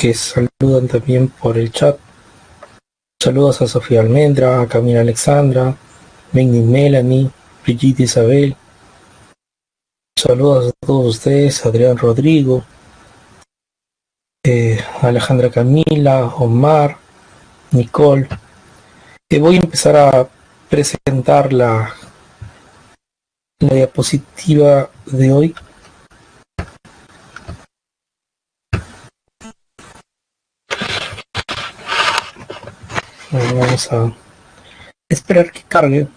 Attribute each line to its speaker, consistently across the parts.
Speaker 1: que saludan también por el chat. Saludos a Sofía Almendra, a Camila Alexandra, Megni Melanie, Brigitte Isabel. Saludos a todos ustedes, Adrián Rodrigo, Alejandra Camila, Omar, Nicole. Voy a empezar a presentar la diapositiva de hoy. Vamos a esperar que cargue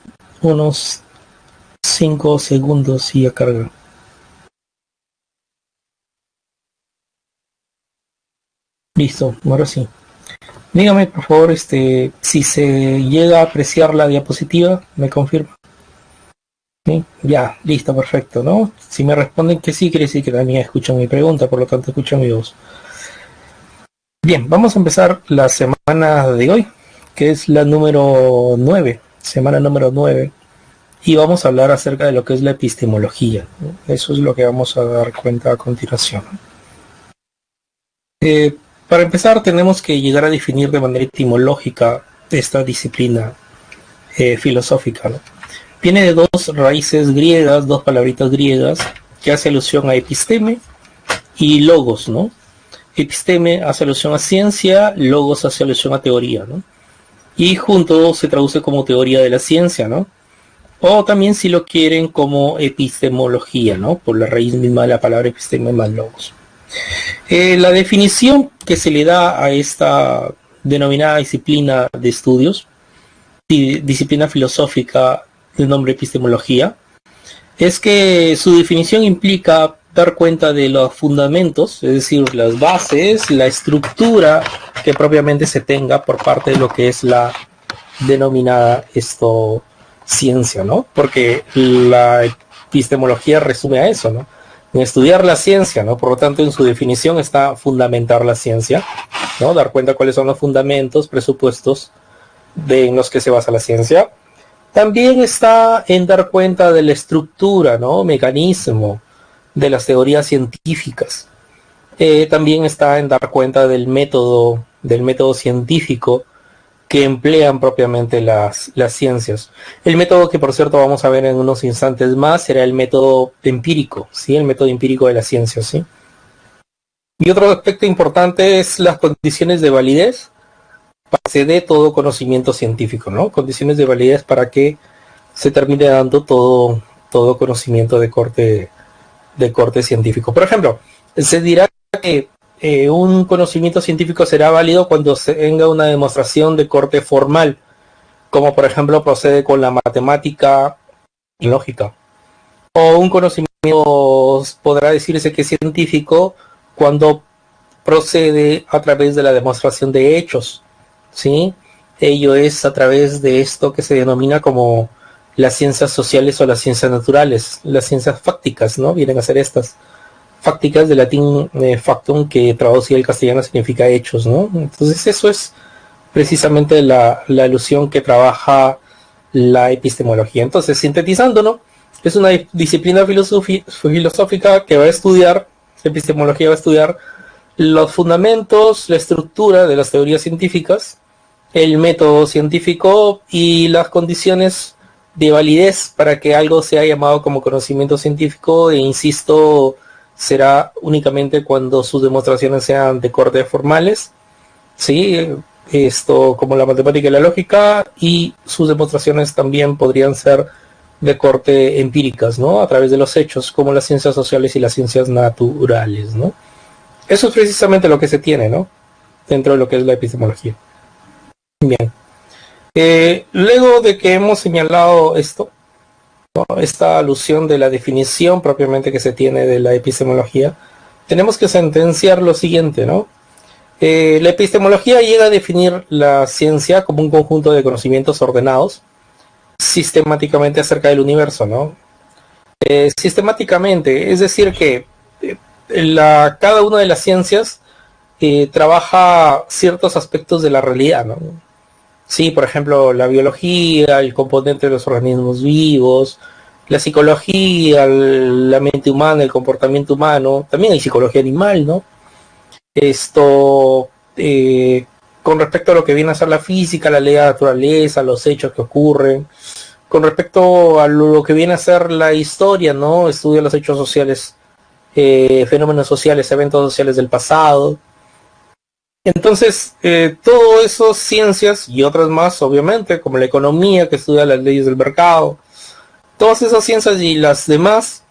Speaker 1: unos 5 segundos y ya carga. Listo, ahora sí. Dígame por favor, si se llega a apreciar la diapositiva, me confirma. ¿Sí? Ya, listo, perfecto, ¿no? Si me responden que sí, quiere decir que también escuchan mi pregunta, por lo tanto escuchan mi voz. Bien, vamos a empezar la semana de hoy, que es la número 9, semana número 9, y vamos a hablar acerca de lo que es la epistemología, ¿no? Eso es lo que vamos a dar cuenta a continuación. Para empezar, tenemos que llegar a definir de manera etimológica esta disciplina filosófica, ¿no? Viene de dos raíces griegas, dos palabritas griegas, que hace alusión a episteme y logos, ¿no? Episteme hace alusión a ciencia, logos hace alusión a teoría, ¿no? Y junto se traduce como teoría de la ciencia, ¿no? O también, si lo quieren, como epistemología, ¿no? Por la raíz misma de la palabra episteme más logos. La definición que se le da a esta denominada disciplina de estudios, disciplina filosófica del nombre epistemología, es que su definición implica dar cuenta de los fundamentos, es decir, las bases, la estructura que propiamente se tenga por parte de lo que es la denominada ciencia, ¿no? Porque la epistemología resume a eso, ¿no? En estudiar la ciencia, ¿no? Por lo tanto, en su definición está fundamentar la ciencia, ¿no? Dar cuenta cuáles son los fundamentos, presupuestos en los que se basa la ciencia. También está en dar cuenta de la estructura, ¿no? Mecanismo de las teorías científicas. También está en dar cuenta del método científico que emplean propiamente las ciencias. El método que, por cierto, vamos a ver en unos instantes más será el método empírico, ¿sí? El método empírico de la ciencia, ¿sí? Y otro aspecto importante es las condiciones de validez para que se dé todo conocimiento científico, ¿no? Condiciones de validez para que se termine dando todo conocimiento de corte científico. Por ejemplo, se dirá que un conocimiento científico será válido cuando se tenga una demostración de corte formal, como por ejemplo procede con la matemática y lógica. O un conocimiento podrá decirse que es científico cuando procede a través de la demostración de hechos, ¿sí? Ello es a través de esto que se denomina como las ciencias sociales o las ciencias naturales, las ciencias fácticas, ¿no? Vienen a ser estas. Fácticas, de latín factum, que traducido al castellano significa hechos, ¿no? Entonces eso es precisamente la alusión que trabaja la epistemología. Entonces, sintetizando, ¿no? Es una disciplina filosófica que va a estudiar, epistemología va a estudiar los fundamentos, la estructura de las teorías científicas, el método científico y las condiciones de validez para que algo sea llamado como conocimiento científico, e insisto, será únicamente cuando sus demostraciones sean de corte formales, ¿sí? Esto como la matemática y la lógica, y sus demostraciones también podrían ser de corte empíricas, ¿no? A través de los hechos, como las ciencias sociales y las ciencias naturales, ¿no? Eso es precisamente lo que se tiene, ¿no? Dentro de lo que es la epistemología. Bien. Luego de que hemos señalado esto, ¿no? Esta alusión de la definición propiamente que se tiene de la epistemología, tenemos que sentenciar lo siguiente, ¿no? La epistemología llega a definir la ciencia como un conjunto de conocimientos ordenados sistemáticamente acerca del universo, ¿no? Sistemáticamente, es decir que cada una de las ciencias trabaja ciertos aspectos de la realidad, ¿no? Sí, por ejemplo, la biología, el componente de los organismos vivos, la psicología, la mente humana, el comportamiento humano, también hay psicología animal, ¿no? Esto, con respecto a lo que viene a ser la física, la ley de la naturaleza, los hechos que ocurren, con respecto a lo que viene a ser la historia, ¿no? Estudia los hechos sociales, fenómenos sociales, eventos sociales del pasado. Entonces, todo eso, ciencias y otras más, obviamente, como la economía, que estudia las leyes del mercado, todas esas ciencias y las demás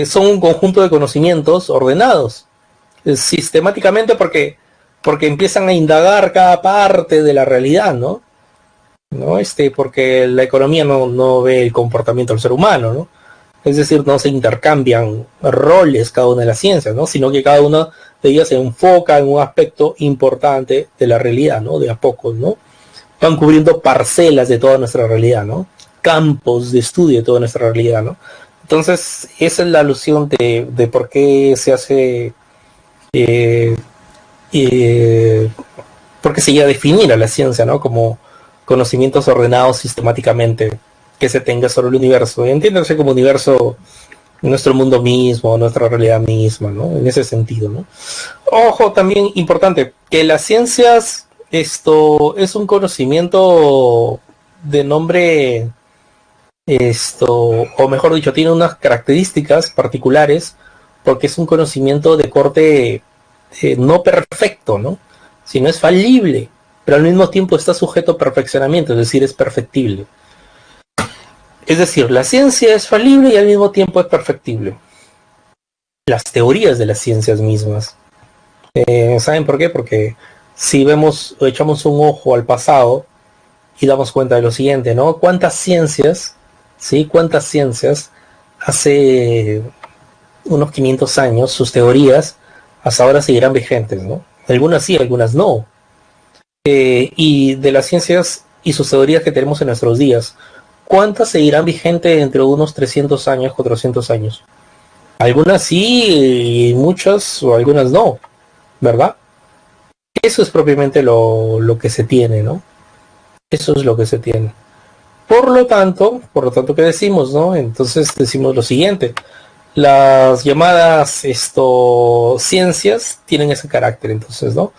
Speaker 1: son un conjunto de conocimientos ordenados sistemáticamente porque empiezan a indagar cada parte de la realidad, ¿no? ¿No? Porque la economía no ve el comportamiento del ser humano, ¿no? Es decir, no se intercambian roles cada una de las ciencias, ¿no? Sino que cada una de ellas se enfoca en un aspecto importante de la realidad, ¿no? De a poco, ¿no? Van cubriendo parcelas de toda nuestra realidad, ¿no? Campos de estudio de toda nuestra realidad, ¿no? Entonces, esa es la alusión de por qué se hace, eh, eh, por qué se llega a definir a la ciencia, ¿no? Como conocimientos ordenados sistemáticamente que se tenga sobre el universo. Entiéndase como universo nuestro mundo mismo, nuestra realidad misma, ¿no? En ese sentido, ¿no? Ojo, también importante, que las ciencias, esto es un conocimiento de nombre, o mejor dicho, tiene unas características particulares porque es un conocimiento de corte no perfecto, ¿no? Sino es falible, pero al mismo tiempo está sujeto a perfeccionamiento, es decir, es perfectible. Es decir, la ciencia es falible y al mismo tiempo es perfectible. Las teorías de las ciencias mismas. ¿Saben por qué? Porque si vemos o echamos un ojo al pasado y damos cuenta de lo siguiente, ¿no? ¿Cuántas ciencias, sí? ¿Cuántas ciencias hace unos 500 años, sus teorías hasta ahora seguirán vigentes, ¿no? Algunas sí, algunas no. Y de las ciencias y sus teorías que tenemos en nuestros días, ¿cuántas seguirán vigentes dentro de unos 300 años, 400 años? Algunas sí y muchas o algunas no, ¿verdad? Eso es propiamente lo que se tiene, ¿no? Eso es lo que se tiene. Por lo tanto, ¿qué decimos, no? Entonces decimos lo siguiente. Las llamadas ciencias tienen ese carácter, entonces, ¿no?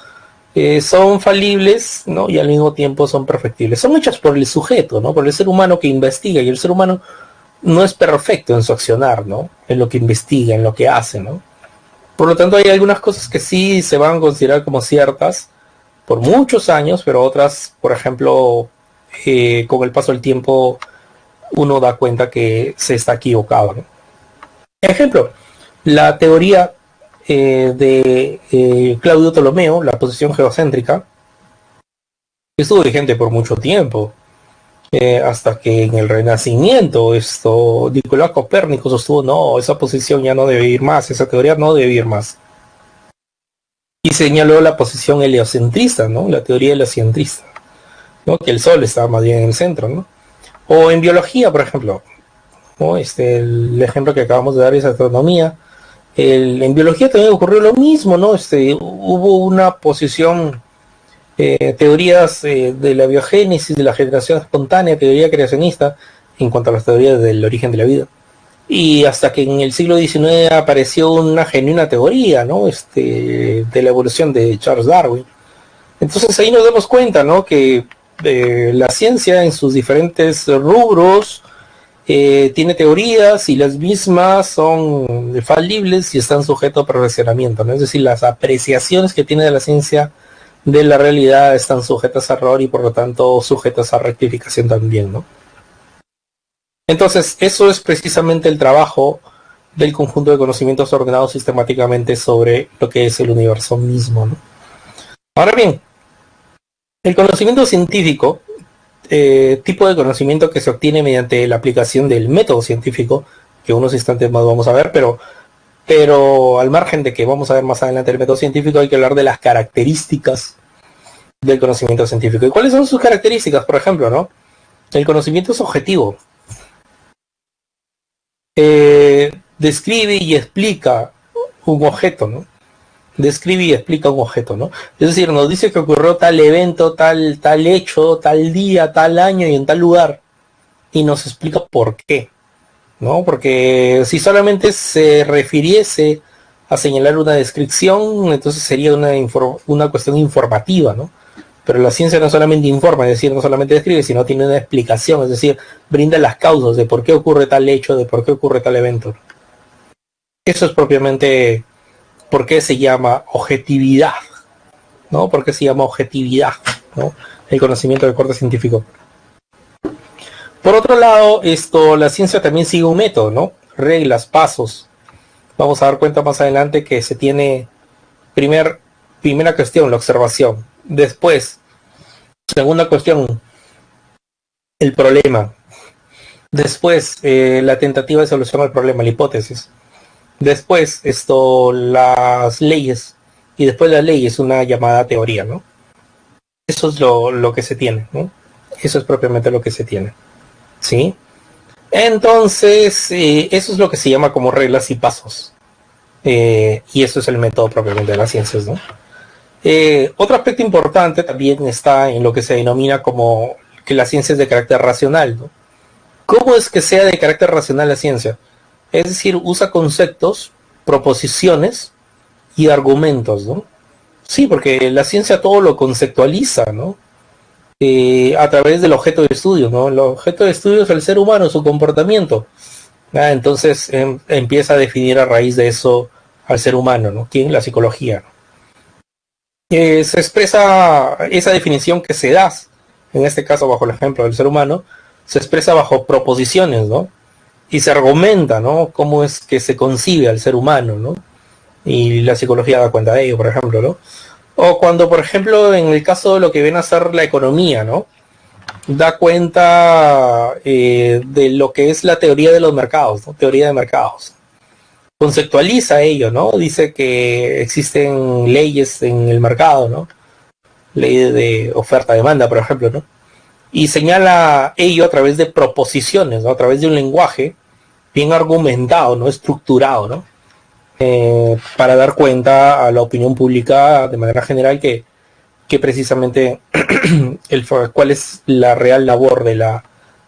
Speaker 1: Son falibles, ¿no? Y al mismo tiempo son perfectibles. Son hechas por el sujeto, ¿no? Por el ser humano que investiga, y el ser humano no es perfecto en su accionar, ¿no? En lo que investiga, en lo que hace, ¿no? Por lo tanto, hay algunas cosas que sí se van a considerar como ciertas por muchos años, pero otras, por ejemplo, con el paso del tiempo, uno da cuenta que se está equivocado, ¿no? Ejemplo, la teoría de Claudio Ptolomeo, la posición geocéntrica, estuvo vigente por mucho tiempo, hasta que en el Renacimiento Nicolás Copérnico sostuvo, no, esa posición ya no debe ir más, esa teoría no debe ir más. Y señaló la posición heliocentrista, ¿no? La teoría heliocentrista, ¿no? Que el Sol estaba más bien en el centro, ¿no? O en biología, por ejemplo, ¿no? El ejemplo que acabamos de dar es astronomía. En biología también ocurrió lo mismo, ¿no? Hubo una posición, teorías de la biogénesis, de la generación espontánea, teoría creacionista, en cuanto a las teorías del origen de la vida. Y hasta que en el siglo XIX apareció una genuina teoría, ¿no? De la evolución de Charles Darwin. Entonces ahí nos damos cuenta, ¿no? Que la ciencia en sus diferentes rubros tiene teorías y las mismas son falibles y están sujetos a perfeccionamiento, ¿no? Es decir, las apreciaciones que tiene de la ciencia de la realidad están sujetas a error y por lo tanto sujetas a rectificación también, ¿no? Entonces, eso es precisamente el trabajo del conjunto de conocimientos ordenados sistemáticamente sobre lo que es el universo mismo, ¿no? Ahora bien, el conocimiento científico, tipo de conocimiento que se obtiene mediante la aplicación del método científico, que unos instantes más vamos a ver, pero al margen de que vamos a ver más adelante el método científico, hay que hablar de las características del conocimiento científico. ¿Y cuáles son sus características? Por ejemplo, ¿no? El conocimiento es objetivo. Describe y explica un objeto, ¿no? Describe y explica un objeto, ¿no? Es decir, nos dice que ocurrió tal evento, tal hecho, tal día, tal año y en tal lugar, y nos explica por qué, ¿no? Porque si solamente se refiriese a señalar una descripción, entonces sería una cuestión informativa, ¿no? Pero la ciencia no solamente informa, es decir, no solamente describe, sino tiene una explicación, es decir, brinda las causas de por qué ocurre tal hecho, de por qué ocurre tal evento. Eso es propiamente por qué se llama objetividad, ¿no? ¿Por qué se llama objetividad, ¿no? El conocimiento del corte científico. Por otro lado, la ciencia también sigue un método, ¿no? Reglas, pasos. Vamos a dar cuenta más adelante que se tiene primera cuestión, la observación. Después, segunda cuestión, el problema. Después, la tentativa de solución al problema, la hipótesis. Después, las leyes. Y después las leyes, una llamada teoría, ¿no? Eso es lo que se tiene, ¿no? Eso es propiamente lo que se tiene. ¿Sí? Entonces, eso es lo que se llama como reglas y pasos. Y eso es el método propiamente de las ciencias, ¿no? Otro aspecto importante también está en lo que se denomina como que la ciencia es de carácter racional, ¿no? ¿Cómo es que sea de carácter racional la ciencia? Es decir, usa conceptos, proposiciones y argumentos, ¿no? Sí, porque la ciencia todo lo conceptualiza, ¿no? A través del objeto de estudio, ¿no? El objeto de estudio es el ser humano, su comportamiento. Entonces empieza a definir a raíz de eso al ser humano, ¿no? ¿Quién? La psicología, ¿no? Se expresa esa definición que se da, en este caso bajo el ejemplo del ser humano, se expresa bajo proposiciones, ¿no? Y se argumenta, ¿no? Cómo es que se concibe al ser humano, ¿no? Y la psicología da cuenta de ello, por ejemplo, ¿no? O cuando, por ejemplo, en el caso de lo que viene a ser la economía, ¿no? Da cuenta de lo que es la teoría de los mercados, ¿no? Teoría de mercados. Conceptualiza ello, ¿no? Dice que existen leyes en el mercado, ¿no? Ley de oferta-demanda, por ejemplo, ¿no? Y señala ello a través de proposiciones, ¿no? A través de un lenguaje bien argumentado, ¿no? Estructurado, ¿no? Para dar cuenta a la opinión pública de manera general que precisamente cuál es la real labor de la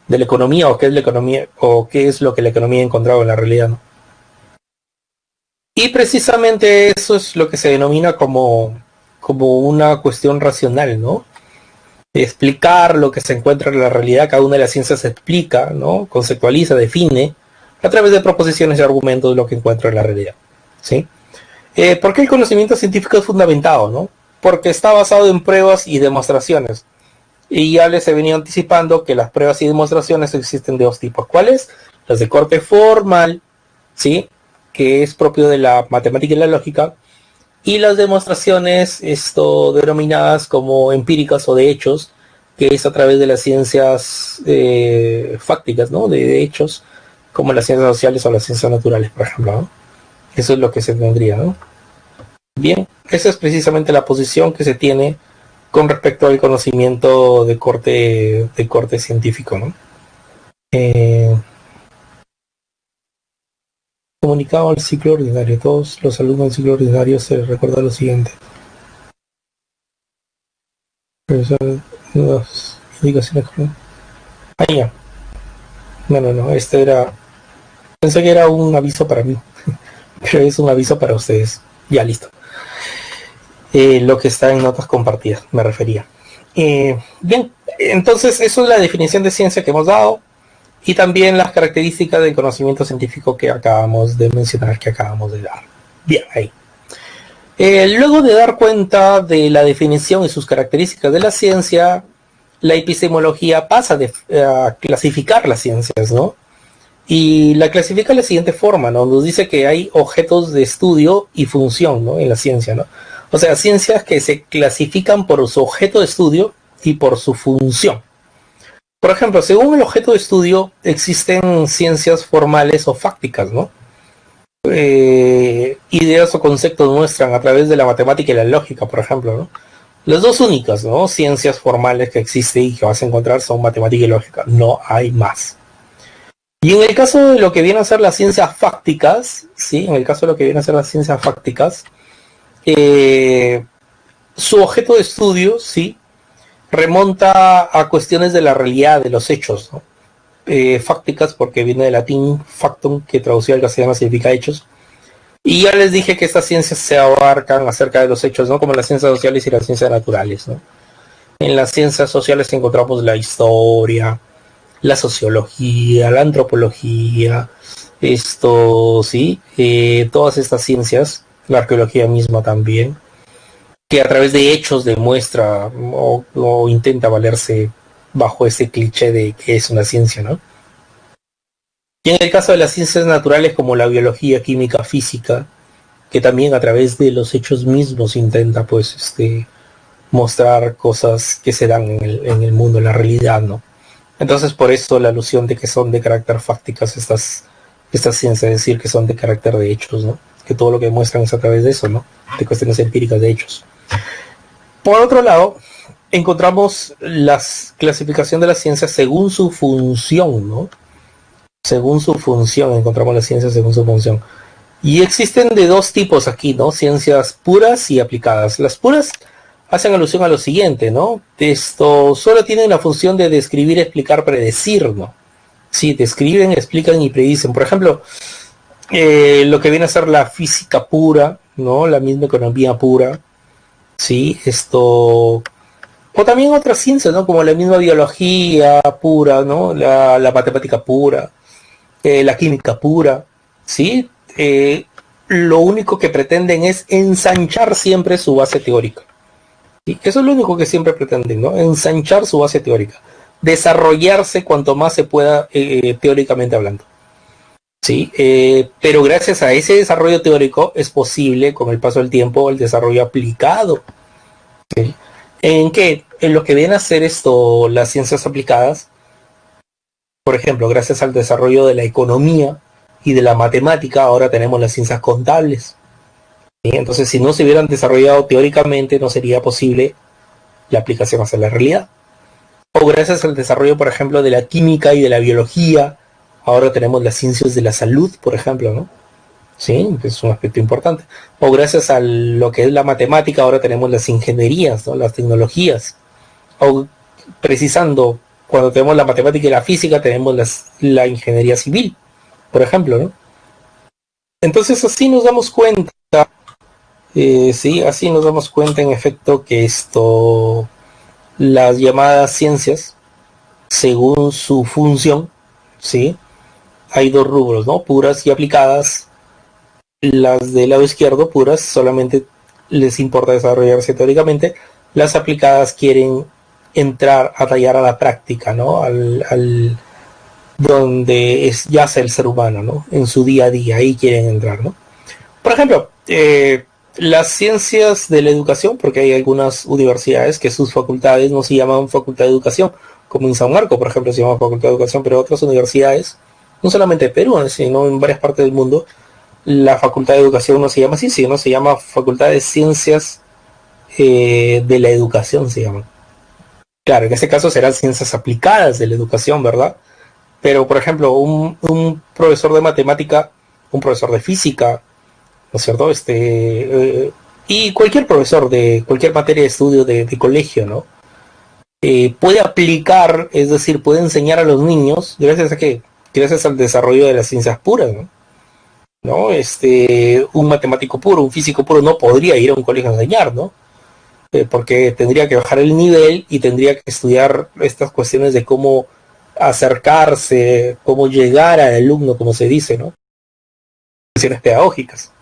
Speaker 1: economía, o qué es la economía, o qué es lo que la economía ha encontrado en la realidad, ¿no? Y precisamente eso es lo que se denomina como una cuestión racional, ¿no? Explicar lo que se encuentra en la realidad. Cada una de las ciencias se explica, ¿no? Conceptualiza, define a través de proposiciones y argumentos lo que encuentra en la realidad, ¿sí? ¿Por qué el conocimiento científico es fundamentado, no? Porque está basado en pruebas y demostraciones. Y ya les he venido anticipando que las pruebas y demostraciones existen de dos tipos. ¿Cuáles? Las de corte formal, ¿sí? Que es propio de la matemática y la lógica. Y las demostraciones, denominadas como empíricas o de hechos, que es a través de las ciencias fácticas, ¿no? De hechos, como las ciencias sociales o las ciencias naturales, por ejemplo, ¿no? Eso es lo que se tendría, ¿no? Bien, esa es precisamente la posición que se tiene con respecto al conocimiento de corte científico, ¿no? Comunicado al ciclo ordinario. Todos los alumnos del ciclo ordinario se les recuerda lo siguiente. Las indicaciones. Ah, ya. No, este era... Pensé que era un aviso para mí, pero es un aviso para ustedes. Ya, listo. Lo que está en notas compartidas, me refería. Bien, entonces eso es la definición de ciencia que hemos dado y también las características del conocimiento científico que acabamos de mencionar, que acabamos de dar. Bien, ahí. Luego de dar cuenta de la definición y sus características de la ciencia, la epistemología pasa a clasificar las ciencias, ¿no? Y la clasifica de la siguiente forma, ¿no? Nos dice que hay objetos de estudio y función, ¿no? En la ciencia, ¿no? O sea, ciencias que se clasifican por su objeto de estudio y por su función. Por ejemplo, según el objeto de estudio, existen ciencias formales o fácticas, ¿no? Ideas o conceptos muestran a través de la matemática y la lógica, por ejemplo, ¿no? Las dos únicas, ¿no? Ciencias formales que existen y que vas a encontrar son matemática y lógica. No hay más. Y en el caso de lo que vienen a ser las ciencias fácticas, ¿sí? En el caso de lo que vienen a ser las ciencias fácticas, su objeto de estudio, ¿sí? Remonta a cuestiones de la realidad, de los hechos, ¿no? Fácticas porque viene del latín factum, que traducido al castellano significa hechos. Y ya les dije que estas ciencias se abarcan acerca de los hechos, ¿no? Como las ciencias sociales y las ciencias naturales, ¿no? En las ciencias sociales encontramos la historia, la sociología, la antropología, sí, todas estas ciencias, la arqueología misma también, que a través de hechos demuestra o intenta valerse bajo ese cliché de que es una ciencia, ¿no? Y en el caso de las ciencias naturales como la biología, química, física, que también a través de los hechos mismos intenta, pues, mostrar cosas que se dan en el mundo, en la realidad, ¿no? Entonces, por eso la alusión de que son de carácter fácticas estas ciencias, es decir, que son de carácter de hechos, ¿no? Que todo lo que muestran es a través de eso, ¿no? De cuestiones empíricas de hechos. Por otro lado, encontramos la clasificación de las ciencias según su función, ¿no? Según su función, encontramos las ciencias según su función. Y existen de dos tipos aquí, ¿no? Ciencias puras y aplicadas. Las puras hacen alusión a lo siguiente, ¿no? Esto solo tienen la función de describir, explicar, predecir, ¿no? Sí, describen, explican y predicen. Por ejemplo, lo que viene a ser la física pura, ¿no? La misma economía pura, sí, o también otras ciencias, ¿no? Como la misma biología pura, ¿no? La matemática pura, la química pura, ¿sí? Lo único que pretenden es ensanchar siempre su base teórica. ¿Sí? Eso es lo único que siempre pretenden, ¿no? Ensanchar su base teórica. Desarrollarse cuanto más se pueda teóricamente hablando. ¿Sí? Pero gracias a ese desarrollo teórico es posible, con el paso del tiempo, el desarrollo aplicado. ¿Sí? ¿En qué? En lo que viene a ser las ciencias aplicadas, por ejemplo, gracias al desarrollo de la economía y de la matemática, ahora tenemos las ciencias contables. ¿Sí? Entonces, si no se hubieran desarrollado teóricamente, no sería posible la aplicación hacia la realidad. O gracias al desarrollo, por ejemplo, de la química y de la biología, ahora tenemos las ciencias de la salud, por ejemplo, ¿no? Sí, es un aspecto importante. O gracias a lo que es la matemática, ahora tenemos las ingenierías, ¿no? Las tecnologías. O precisando, cuando tenemos la matemática y la física, tenemos la ingeniería civil, por ejemplo, ¿no? Entonces así nos damos cuenta, sí, así nos damos cuenta en efecto que las llamadas ciencias, según su función, sí, hay dos rubros, ¿no? Puras y aplicadas. Las del lado izquierdo, puras, solamente les importa desarrollarse teóricamente. Las aplicadas quieren entrar a tallar a la práctica, ¿no? Donde yace el ser humano, ¿no? En su día a día, ahí quieren entrar, ¿no? Por ejemplo, las ciencias de la educación, porque hay algunas universidades que sus facultades no se llaman facultad de educación, como en San Marco, por ejemplo, se llama facultad de educación, pero otras universidades, no solamente en Perú, sino en varias partes del mundo, la facultad de educación no se llama así, sino se llama facultad de ciencias de la educación, se llama. Claro, en este caso serán ciencias aplicadas de la educación, ¿verdad? Pero, por ejemplo, un profesor de matemática, un profesor de física, ¿no es cierto? Y cualquier profesor de cualquier materia de estudio de colegio, ¿no? Puede aplicar, es decir, puede enseñar a los niños, gracias a qué? Gracias al desarrollo de las ciencias puras, ¿no? ¿No? Un matemático puro, un físico puro no podría ir a un colegio a enseñar, ¿no? Porque tendría que bajar el nivel y tendría que estudiar estas cuestiones de cómo acercarse, cómo llegar al alumno, como se dice, ¿no? Cuestiones pedagógicas,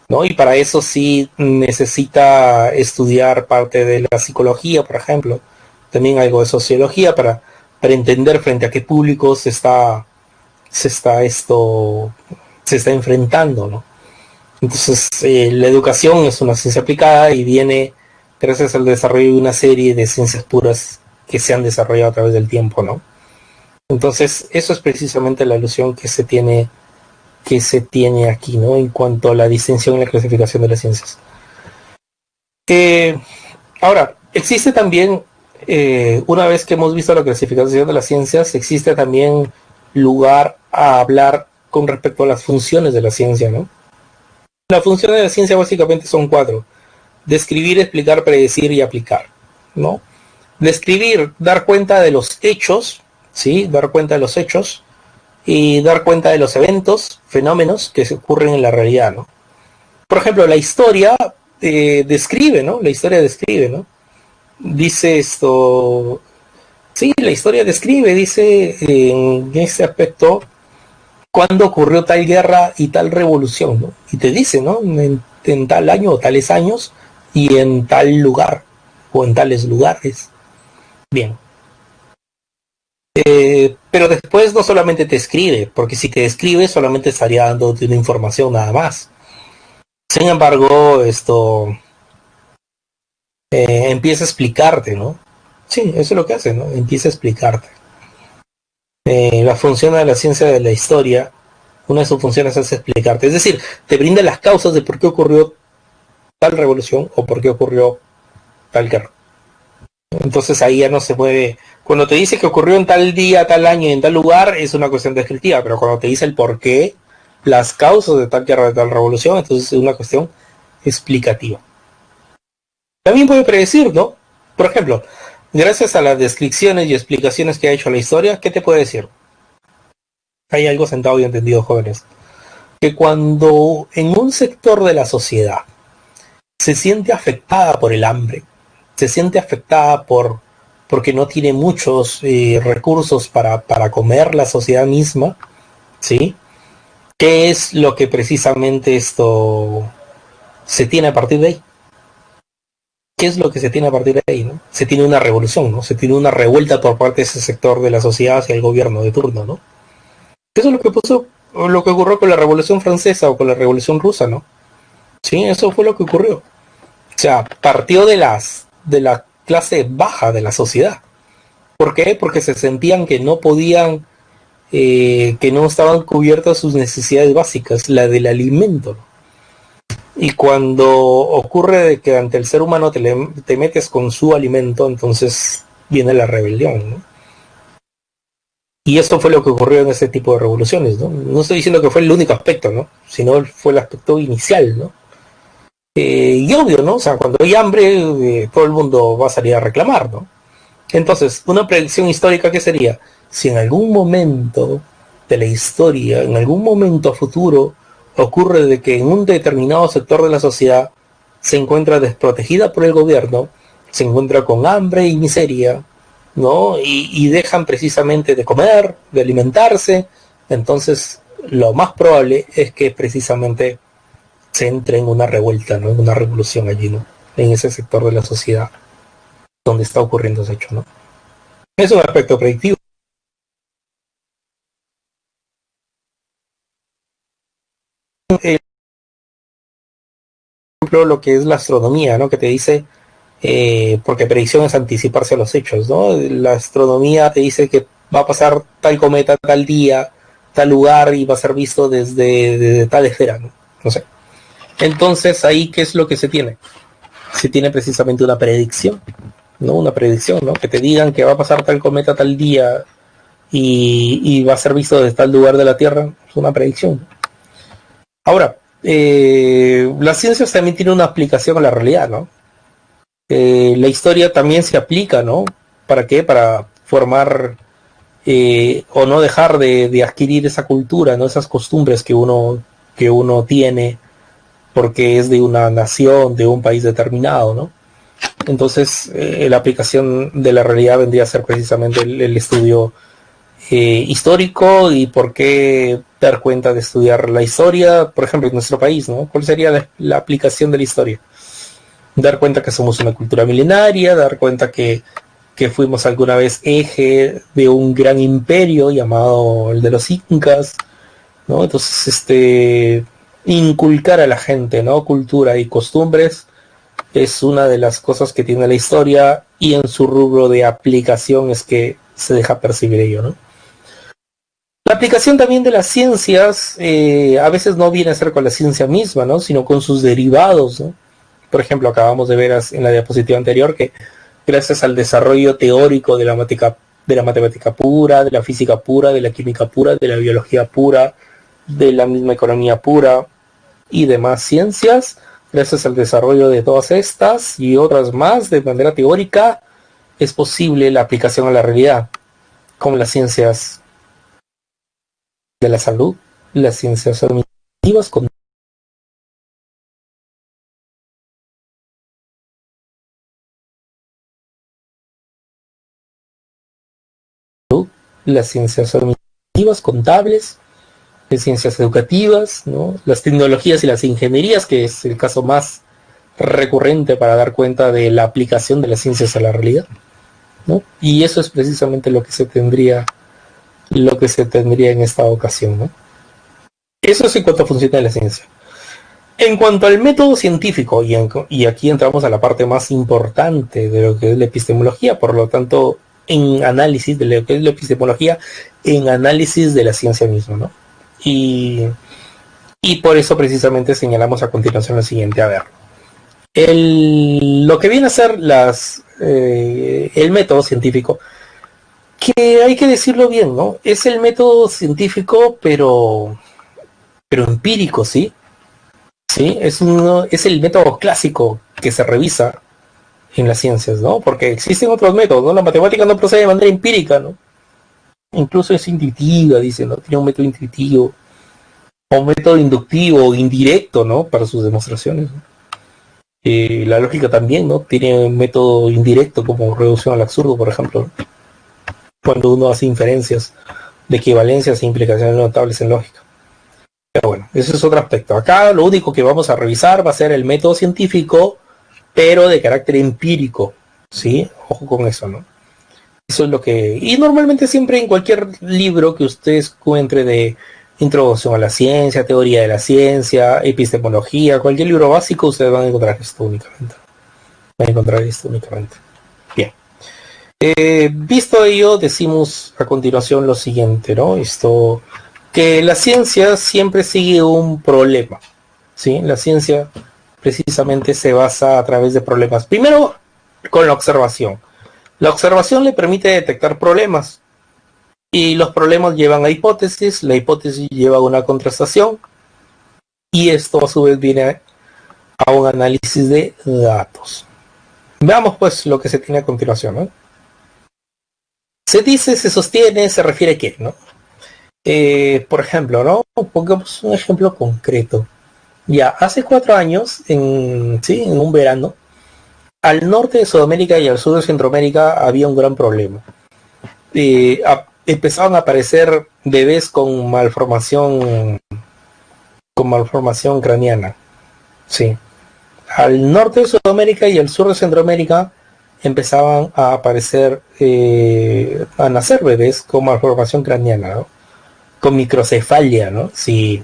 Speaker 1: ¿no? Y para eso sí necesita estudiar parte de la psicología, por ejemplo, también algo de sociología para entender frente a qué público se está enfrentando, ¿no? Entonces, la educación es una ciencia aplicada y viene gracias al desarrollo de una serie de ciencias puras que se han desarrollado a través del tiempo, ¿no? Entonces, eso es precisamente la alusión que se tiene aquí, ¿no? En cuanto a la distinción y la clasificación de las ciencias. Ahora, existe también, una vez que hemos visto la clasificación de las ciencias, existe también lugar a hablar con respecto a las funciones de la ciencia, ¿no? Las funciones de la ciencia básicamente son cuatro: describir, explicar, predecir y aplicar, ¿no? Describir, dar cuenta de los hechos, ¿sí? Dar cuenta de los hechos y dar cuenta de los eventos, fenómenos que se ocurren en la realidad, ¿no? por ejemplo, la historia describe, ¿no? La historia describe, ¿no? Dice esto, sí, la historia describe, dice en ese aspecto, cuándo ocurrió tal guerra y tal revolución, ¿no? Y te dice, ¿no? En tal año o tales años y en tal lugar o en tales lugares. Bien. Pero después no solamente te escribe, porque si te escribe solamente estaría dándote una información nada más. Sin embargo, esto empieza a explicarte, ¿no? Sí, eso es lo que hace, ¿no? Empieza a explicarte. La función de la ciencia de la historia, una de sus funciones es explicarte. Es decir, te brinda las causas de por qué ocurrió tal revolución o por qué ocurrió tal guerra. Entonces ahí ya no se puede. Cuando te dice que ocurrió en tal día, tal año y en tal lugar, es una cuestión descriptiva, pero cuando te dice el por qué, las causas de tal guerra, de tal revolución, entonces es una cuestión explicativa. También puede predecir, ¿no? Por ejemplo, gracias a las descripciones y explicaciones que ha hecho la historia, ¿qué te puede decir? Hay algo sentado y entendido, jóvenes. Que cuando en un sector de la sociedad se siente afectada por el hambre, se siente afectada porque no tiene muchos recursos para comer la sociedad misma, ¿sí? ¿Qué es lo que precisamente esto se tiene a partir de ahí? ¿Qué es lo que se tiene a partir de ahí? ¿No? Se tiene una revolución, ¿no? Se tiene una revuelta por parte de ese sector de la sociedad hacia el gobierno de turno, ¿no? Eso es lo que pasó, o lo que ocurrió con la Revolución Francesa o con la Revolución Rusa, ¿no? Sí, eso fue lo que ocurrió. O sea, partió de la clase baja de la sociedad. ¿Por qué? Porque se sentían que no podían, que no estaban cubiertas sus necesidades básicas, la del alimento. Y cuando ocurre de que ante el ser humano te metes con su alimento, entonces viene la rebelión, ¿no? Y esto fue lo que ocurrió en este tipo de revoluciones, ¿no? No estoy diciendo que fue el único aspecto, ¿no? Sino fue el aspecto inicial, ¿no? Y obvio, ¿no? O sea, cuando hay hambre, todo el mundo va a salir a reclamar, ¿no? Entonces, una predicción histórica, ¿qué sería? Si en algún momento de la historia, en algún momento futuro, ocurre de que en un determinado sector de la sociedad se encuentra desprotegida por el gobierno, se encuentra con hambre y miseria, ¿no? Y dejan precisamente de comer, de alimentarse, entonces lo más probable es que precisamente se entre en una revuelta, ¿no? En una revolución allí, ¿no? En ese sector de la sociedad donde está ocurriendo ese hecho, ¿no? Es un aspecto predictivo. Por ejemplo, lo que es la astronomía, ¿no? Que te dice, porque predicción es anticiparse a los hechos, ¿no? La astronomía te dice que va a pasar tal cometa tal día, tal lugar y va a ser visto desde tal esfera, ¿no? No sé. Entonces, ahí, ¿qué es lo que se tiene? Se tiene precisamente una predicción, ¿no? Una predicción, ¿no? Que te digan que va a pasar tal cometa tal día y va a ser visto desde tal lugar de la Tierra, es una predicción. Ahora, las ciencias también tienen una aplicación a la realidad, ¿no? La historia también se aplica, ¿no? ¿Para qué? Para formar o no dejar de adquirir esa cultura, ¿no? Esas costumbres que uno tiene porque es de una nación, de un país determinado, ¿no? Entonces, la aplicación de la realidad vendría a ser precisamente el estudio histórico y por qué dar cuenta de estudiar la historia, por ejemplo, en nuestro país, ¿no? ¿Cuál sería la aplicación de la historia? Dar cuenta que somos una cultura milenaria, dar cuenta que fuimos alguna vez eje de un gran imperio llamado el de los incas, ¿no? Entonces, inculcar a la gente, ¿no? Cultura y costumbres es una de las cosas que tiene la historia y en su rubro de aplicación es que se deja percibir ello, ¿no? La aplicación también de las ciencias a veces no viene a ser con la ciencia misma, ¿no? Sino con sus derivados, ¿no? Por ejemplo, acabamos de ver en la diapositiva anterior que gracias al desarrollo teórico de la matemática pura, de la física pura, de la química pura, de la biología pura, de la misma economía pura y demás ciencias, gracias al desarrollo de todas estas y otras más de manera teórica, es posible la aplicación a la realidad, como las ciencias de la salud, las ciencias administrativas, con las ciencias administrativas, contables, las ciencias educativas, ¿no? Las tecnologías y las ingenierías, que es el caso más recurrente para dar cuenta de la aplicación de las ciencias a la realidad, ¿no? Y eso es precisamente lo que se tendría en esta ocasión, ¿no? Eso es en cuanto funciona la ciencia. En cuanto al método científico, y aquí entramos a la parte más importante de lo que es la epistemología, por lo tanto, en análisis de lo que es la epistemología, en análisis de la ciencia misma, ¿no? Y, y por eso precisamente señalamos a continuación lo siguiente. A ver, lo que viene a ser el método científico, que hay que decirlo bien, ¿no? Es el método científico, pero empírico, ¿sí? Sí, es el método clásico que se revisa en las ciencias, ¿no? Porque existen otros métodos, ¿no? La matemática no procede de manera empírica, ¿no? Incluso es intuitiva, dice, ¿no? Tiene un método intuitivo, o un método inductivo o indirecto, ¿no? Para sus demostraciones, ¿no? La lógica también, ¿no? Tiene un método indirecto como reducción al absurdo, por ejemplo, ¿no? Cuando uno hace inferencias de equivalencias e implicaciones notables en lógica. Pero bueno, ese es otro aspecto. Acá lo único que vamos a revisar va a ser el método científico, pero de carácter empírico, ¿sí? Ojo con eso, ¿no? Eso es lo que... Y normalmente siempre en cualquier libro que ustedes encuentre de introducción a la ciencia, teoría de la ciencia, epistemología, cualquier libro básico, ustedes van a encontrar esto únicamente. Van a encontrar esto únicamente. Bien. Visto ello, decimos a continuación lo siguiente, ¿no? Que la ciencia siempre sigue un problema, ¿sí? La ciencia precisamente se basa a través de problemas. Primero, con la observación. La observación le permite detectar problemas y los problemas llevan a hipótesis, la hipótesis lleva a una contrastación y esto a su vez viene a un análisis de datos. Veamos pues lo que se tiene a continuación, ¿no? Se dice, se sostiene, se refiere a qué, ¿no? Por ejemplo, ¿no? Pongamos un ejemplo concreto. Ya, hace 4 años, en un verano, al norte de Sudamérica y al sur de Centroamérica había un gran problema. Empezaban a aparecer bebés con malformación craneana. Sí. Al norte de Sudamérica y al sur de Centroamérica empezaban a aparecer, a nacer bebés con malformación craneana, ¿no? Con microcefalia, ¿no? Sí.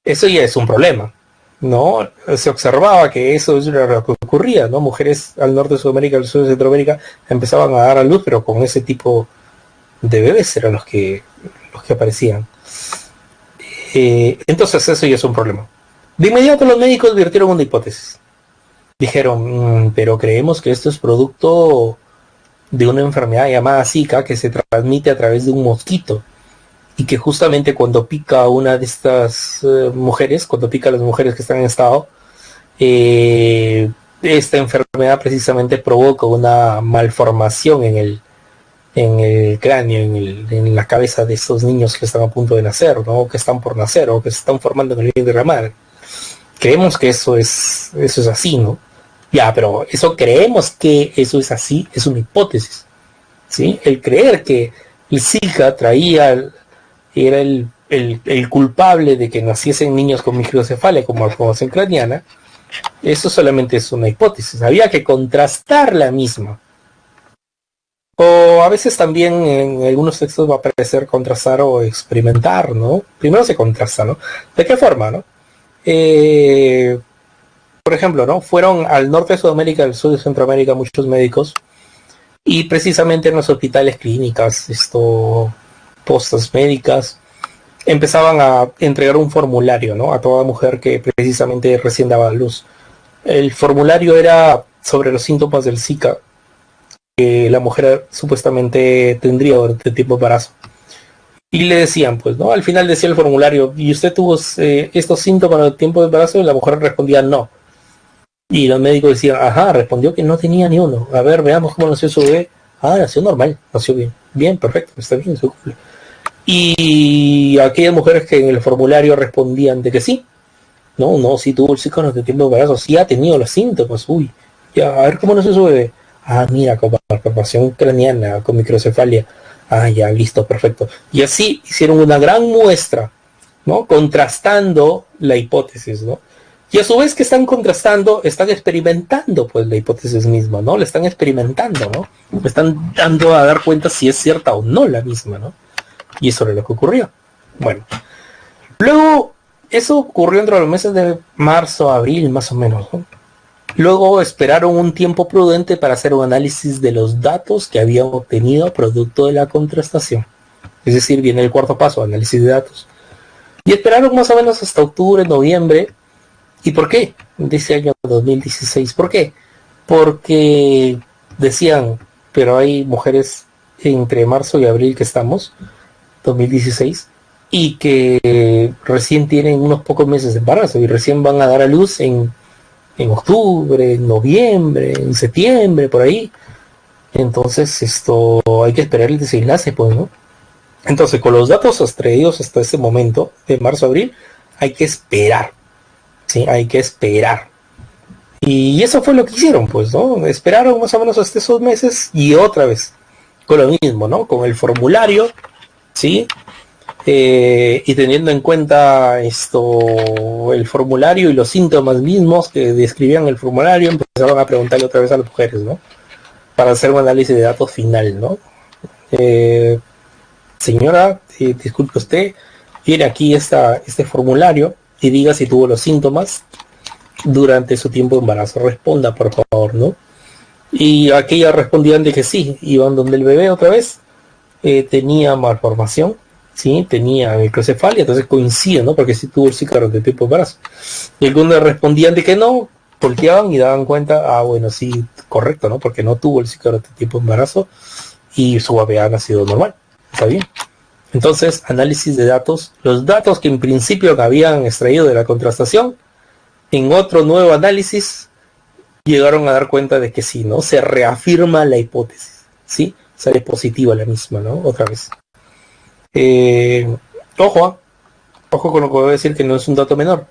Speaker 1: Eso ya es un problema, ¿no? Se observaba que eso es lo que ocurría, ¿no? Mujeres al norte de Sudamérica, al sur de Centroamérica empezaban a dar a luz, pero con ese tipo de bebés eran los que aparecían. Entonces eso ya es un problema. De inmediato los médicos virtieron una hipótesis. Dijeron, pero creemos que esto es producto de una enfermedad llamada Zika que se transmite a través de un mosquito. Y que justamente cuando pica a una de estas mujeres, cuando pica a las mujeres que están en estado, esta enfermedad precisamente provoca una malformación en el cráneo, en la cabeza de estos niños que están a punto de nacer, ¿no? O que están por nacer, o que se están formando en el vientre de la madre. Creemos que eso es así, ¿no? Ya, pero eso creemos que eso es así, es una hipótesis, ¿sí? El creer que el Zika era el culpable de que naciesen niños con microcefalia con malformación craneana, eso solamente es una hipótesis. Había que contrastar la misma. O a veces también en algunos textos va a aparecer contrastar o experimentar, ¿no? Primero se contrasta, ¿no? ¿De qué forma, no? Por ejemplo, ¿no? Fueron al norte de Sudamérica, al sur de Centroamérica muchos médicos y precisamente en los hospitales, clínicas, postas médicas, empezaban a entregar un formulario, ¿no? A toda mujer que precisamente recién daba a luz. El formulario era sobre los síntomas del Zika que la mujer supuestamente tendría durante el tiempo de embarazo. Y le decían, pues, ¿no? Al final decía el formulario, ¿y usted tuvo estos síntomas en el tiempo de embarazo? Y la mujer respondía, no. Y los médicos decían, ajá, respondió que no tenía ni uno. A ver, veamos cómo nació su bebé. Ah, nació normal, nació bien. Bien, perfecto, está bien, se cumple. Y aquellas mujeres que en el formulario respondían de que sí, no, sí tuvo el Zika en el tiempo de embarazo, sí ha tenido los síntomas, uy, ya, a ver cómo nació su bebé. Ah, mira, con malformación craneana, con microcefalia. Ah, ya, listo, perfecto. Y así hicieron una gran muestra, ¿no? Contrastando la hipótesis, ¿no? Y a su vez que están contrastando, están experimentando, pues, la hipótesis misma, ¿no? La están experimentando, ¿no? Le están dando a dar cuenta si es cierta o no la misma, ¿no? Y eso era lo que ocurrió. Bueno, luego, eso ocurrió entre los meses de marzo, abril, más o menos, ¿no? Luego esperaron un tiempo prudente para hacer un análisis de los datos que habían obtenido producto de la contrastación. Es decir, viene el cuarto paso, análisis de datos. Y esperaron más o menos hasta octubre, noviembre. ¿Y por qué? De ese año 2016. ¿Por qué? Porque decían, pero hay mujeres entre marzo y abril que estamos, 2016, y que recién tienen unos pocos meses de embarazo y recién van a dar a luz en octubre, en noviembre, en septiembre, por ahí. Entonces esto hay que esperar el desenlace, pues, ¿no? Entonces, con los datos extraídos hasta ese momento, de marzo-abril, hay que esperar, ¿sí? Hay que esperar. Y eso fue lo que hicieron, pues, ¿no? Esperaron más o menos hasta esos meses y otra vez, con lo mismo, ¿no? Con el formulario, ¿sí? Y teniendo en cuenta esto, el formulario y los síntomas mismos que describían el formulario, empezaron a preguntarle otra vez a las mujeres, ¿no? Para hacer un análisis de datos final, ¿no? Señora, disculpe usted, tiene aquí este formulario y diga si tuvo los síntomas durante su tiempo de embarazo. Responda, por favor, ¿no? Y aquellas respondían de que sí, iban donde el bebé otra vez, tenía malformación, sí, tenía microcefalia, entonces coincide, ¿no? Porque sí tuvo el sícaro de tipo de embarazo. Y algunos respondían de que no, volteaban y daban cuenta, ah, bueno, sí, correcto, ¿no? Porque no tuvo el sícaro de tipo de embarazo y su bebé ha nacido normal, está bien. Entonces, análisis de datos, los datos que en principio habían extraído de la contrastación, en otro nuevo análisis, llegaron a dar cuenta de que sí, ¿no? Se reafirma la hipótesis, ¿sí? Sale positiva la misma, ¿no? Otra vez. Ojo, ojo con lo que voy a decir, que no es un dato menor.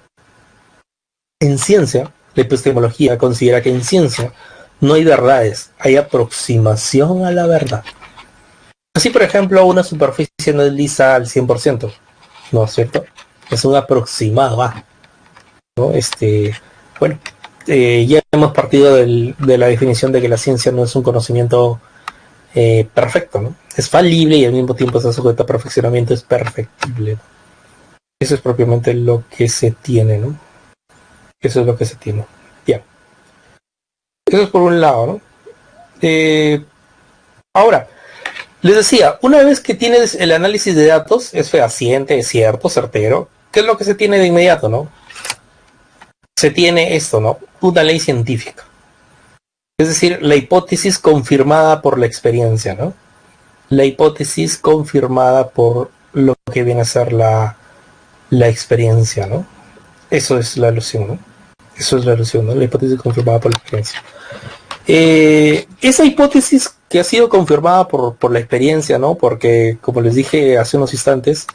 Speaker 1: En ciencia, la epistemología considera que en ciencia no hay verdades, hay aproximación a la verdad. Así, por ejemplo, una superficie no es lisa al 100%, ¿no es cierto? Es un aproximado, ¿no? Bueno, ya hemos partido de la definición de que la ciencia no es un conocimiento perfecto, ¿no? Es falible y al mismo tiempo está sujeto a perfeccionamiento, es perfectible, ¿no? Eso es propiamente lo que se tiene, ¿no? Eso es lo que se tiene. Ya. Eso es por un lado, ¿no? Ahora, les decía, una vez que tienes el análisis de datos, es fehaciente, es cierto, certero, ¿qué es lo que se tiene de inmediato, no? Se tiene esto, ¿no? Una ley científica. Es decir, la hipótesis confirmada por la experiencia, ¿no? La hipótesis confirmada por lo que viene a ser la experiencia, ¿no? Eso es la alusión, ¿no? Eso es la alusión, ¿no? La hipótesis confirmada por la experiencia. Esa hipótesis que ha sido confirmada por la experiencia, ¿no? Porque, como les dije hace unos instantes,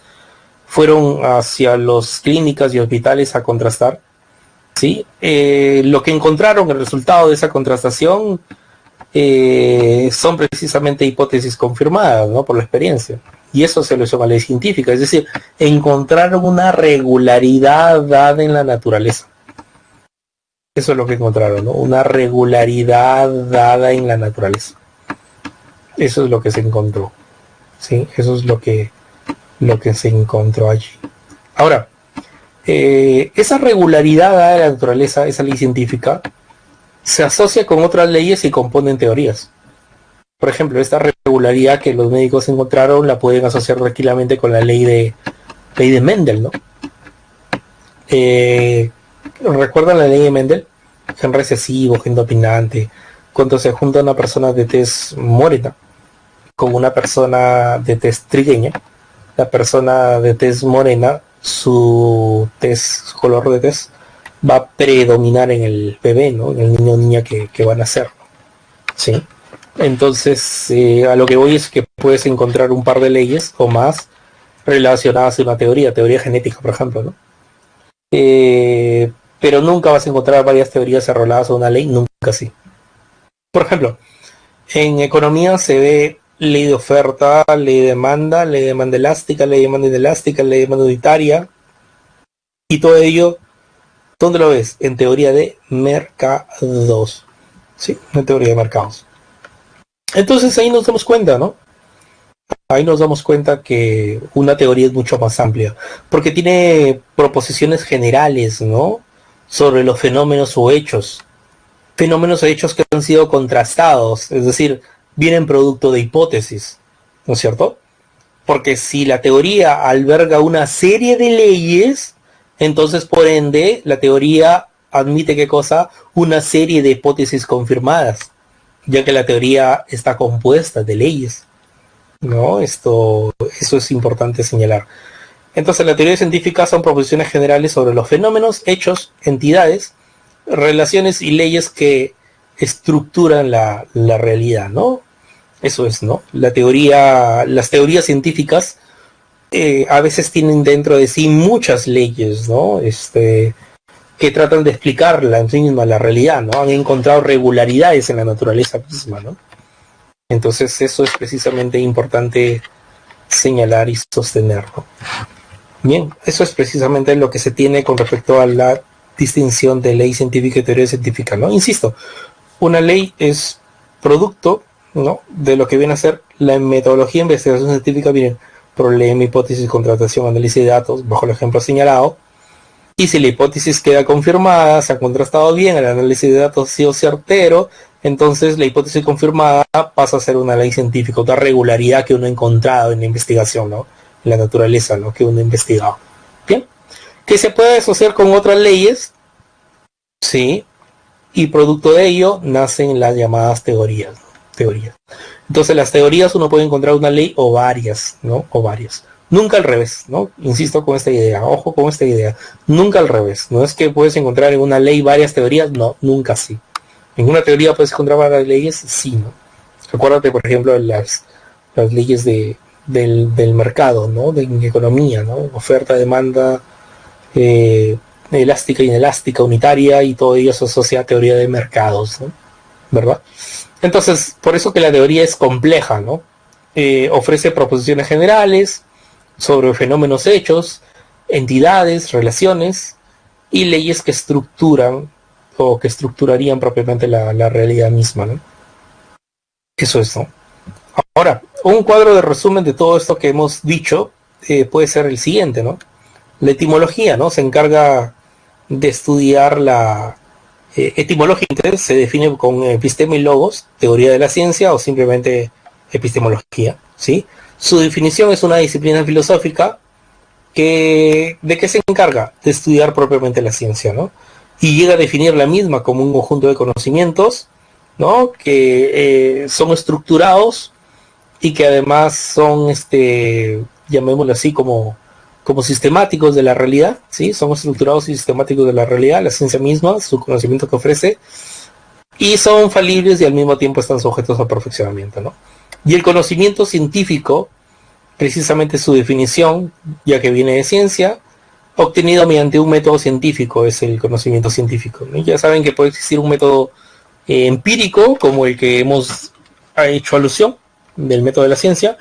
Speaker 1: fueron hacia las clínicas y hospitales a contrastar, ¿sí? Lo que encontraron, el resultado de esa contrastación, son precisamente hipótesis confirmadas, ¿no? Por la experiencia. Y eso se lo llama ley científica, es decir, encontraron una regularidad dada en la naturaleza. Eso es lo que encontraron, ¿no? Una regularidad dada en la naturaleza. Eso es lo que se encontró, ¿sí? Eso es lo que se encontró allí. Ahora, esa regularidad dada en la naturaleza, esa ley científica, se asocia con otras leyes y componen teorías. Por ejemplo, esta regularidad que los médicos encontraron la pueden asociar tranquilamente con la ley de Mendel, ¿no? ¿Recuerdan la ley de Mendel? Gen recesivo, gen dominante. Cuando se junta una persona de tez morena con una persona de tez trigueña, la persona de tez morena, su color de tez, va a predominar en el bebé, ¿no? En el niño o niña que van a nacer, ¿sí? Entonces, a lo que voy es que puedes encontrar un par de leyes o más relacionadas a una teoría genética, por ejemplo, ¿no? Pero nunca vas a encontrar varias teorías arroladas a una ley, nunca así. Por ejemplo, en economía se ve ley de oferta, ley de demanda elástica, ley de demanda inelástica, ley de demanda unitaria, y todo ello, ¿dónde lo ves? En teoría de mercados, ¿sí? En teoría de mercados. Entonces ahí nos damos cuenta, ¿no? Ahí nos damos cuenta que una teoría es mucho más amplia, porque tiene proposiciones generales, ¿no? Sobre los fenómenos o hechos que han sido contrastados, es decir, vienen producto de hipótesis, ¿no es cierto? Porque si la teoría alberga una serie de leyes, entonces por ende la teoría admite ¿qué cosa? Una serie de hipótesis confirmadas, ya que la teoría está compuesta de leyes, ¿no? Eso es importante señalar. Entonces la teoría científica son proposiciones generales sobre los fenómenos, hechos, entidades, relaciones y leyes que estructuran la realidad, ¿no? Eso es, ¿no? Las teorías científicas a veces tienen dentro de sí muchas leyes, ¿no? Que tratan de explicar la misma la realidad, ¿no? Han encontrado regularidades en la naturaleza misma, ¿no? Entonces eso es precisamente importante señalar y sostener, ¿no? Bien, eso es precisamente lo que se tiene con respecto a la distinción de ley científica y teoría científica, ¿no? Insisto, una ley es producto, ¿no? De lo que viene a ser la metodología de investigación científica, miren, problema, hipótesis, contratación, análisis de datos, bajo el ejemplo señalado, y si la hipótesis queda confirmada, se ha contrastado bien, el análisis de datos ha sido certero, entonces la hipótesis confirmada pasa a ser una ley científica, otra regularidad que uno ha encontrado en la investigación, ¿no? En la naturaleza, ¿no? Que uno ha investigado. Bien, que se puede asociar con otras leyes, sí, y producto de ello nacen las llamadas teorías, ¿no? Teorías. Entonces las teorías uno puede encontrar una ley o varias, ¿no? O varias. Nunca al revés, ¿no? Insisto con esta idea, ojo con esta idea. Nunca al revés. No es que puedes encontrar en una ley varias teorías, no, nunca sí. En una teoría puedes encontrar varias leyes, sí, ¿no? Acuérdate, por ejemplo, de las leyes del mercado, ¿no? De economía, ¿no? Oferta, demanda, elástica, inelástica, unitaria, y todo ello se asocia a teoría de mercados, ¿no? ¿Verdad? Entonces, por eso que la teoría es compleja, ¿no? Ofrece proposiciones generales sobre fenómenos hechos, entidades, relaciones y leyes que estructuran o que estructurarían propiamente la realidad misma, ¿no? Eso es, ¿no? Ahora, un cuadro de resumen de todo esto que hemos dicho puede ser el siguiente, ¿no? La etimología, ¿no? Se encarga de estudiar la etimología, se define con epistema y logos, teoría de la ciencia o simplemente epistemología, ¿sí? Su definición es una disciplina filosófica ¿de qué se encarga? De estudiar propiamente la ciencia, ¿no? Y llega a definir la misma como un conjunto de conocimientos, ¿no? Que son estructurados y que además son, llamémoslo así, como sistemáticos de la realidad, ¿sí? Son estructurados y sistemáticos de la realidad, la ciencia misma, su conocimiento que ofrece, y son falibles y al mismo tiempo están sujetos a perfeccionamiento, ¿no? Y el conocimiento científico, precisamente su definición, ya que viene de ciencia, obtenido mediante un método científico, es el conocimiento científico, ¿no? Ya saben que puede existir un método empírico, como el que hemos hecho alusión, del método de la ciencia,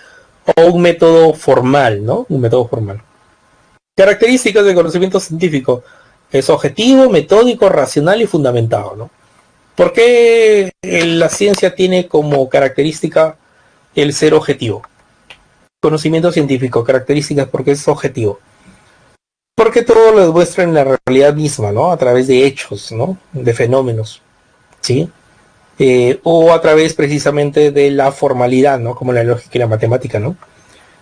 Speaker 1: o un método formal, ¿no? Un método formal. Características del conocimiento científico: es objetivo, metódico, racional y fundamentado, ¿no? ¿Por qué la ciencia tiene como característica el ser objetivo? Conocimiento científico, características porque es objetivo. Porque todo lo demuestra en la realidad misma, ¿no? A través de hechos, ¿no? De fenómenos, ¿sí? O a través precisamente de la formalidad, ¿no? Como la lógica y la matemática, ¿no?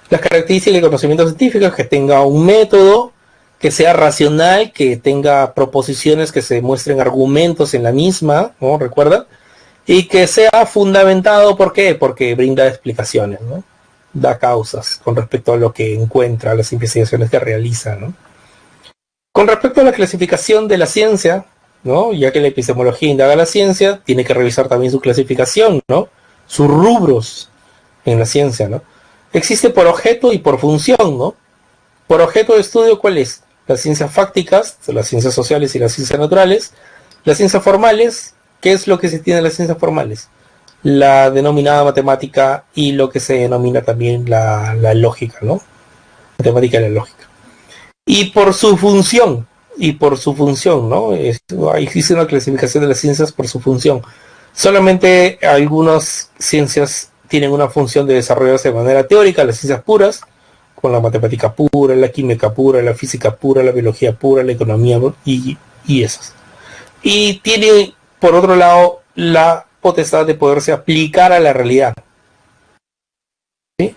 Speaker 1: Las características del conocimiento científico es que tenga un método, que sea racional, que tenga proposiciones que se muestren argumentos en la misma, ¿no? ¿Recuerda? Y que sea fundamentado, ¿por qué? Porque brinda explicaciones, ¿no? Da causas con respecto a lo que encuentra, las investigaciones que realiza, ¿no? Con respecto a la clasificación de la ciencia, ¿no? Ya que la epistemología indaga la ciencia, tiene que revisar también su clasificación, ¿no? Sus rubros en la ciencia, ¿no? Existe por objeto y por función, ¿no? Por objeto de estudio, ¿cuál es? Las ciencias fácticas, las ciencias sociales y las ciencias naturales. Las ciencias formales, ¿qué es lo que se tiene en las ciencias formales? la denominada matemática y lo que se denomina también la lógica, ¿no? Matemática y la lógica. Y por su función, ¿no? Existe una clasificación de las ciencias por su función. Solamente algunas ciencias tienen una función de desarrollarse de manera teórica, las ciencias puras, con la matemática pura, la química pura, la física pura, la biología pura, la economía y esas. Y tiene, por otro lado, la potestad de poderse aplicar a la realidad. ¿Sí?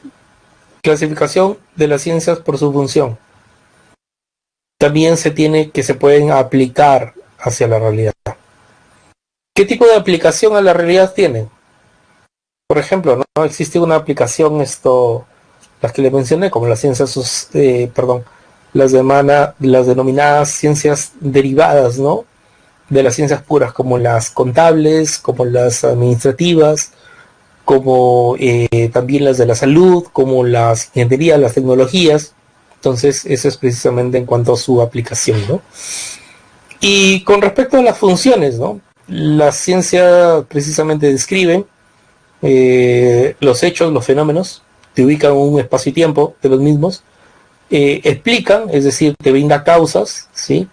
Speaker 1: Clasificación de las ciencias por su función. También se pueden aplicar hacia la realidad. ¿Qué tipo de aplicación a la realidad tienen? Por ejemplo, ¿no? Existe una aplicación, las que le mencioné, como las ciencias, las denominadas ciencias derivadas, ¿no? De las ciencias puras, como las contables, como las administrativas, como también las de la salud, como las ingenierías, las tecnologías. Entonces, eso es precisamente en cuanto a su aplicación, ¿no? Y con respecto a las funciones, ¿no? La ciencia precisamente describe los hechos, los fenómenos, te ubican en un espacio y tiempo de los mismos, explican, es decir, te brinda causas, ¿sí?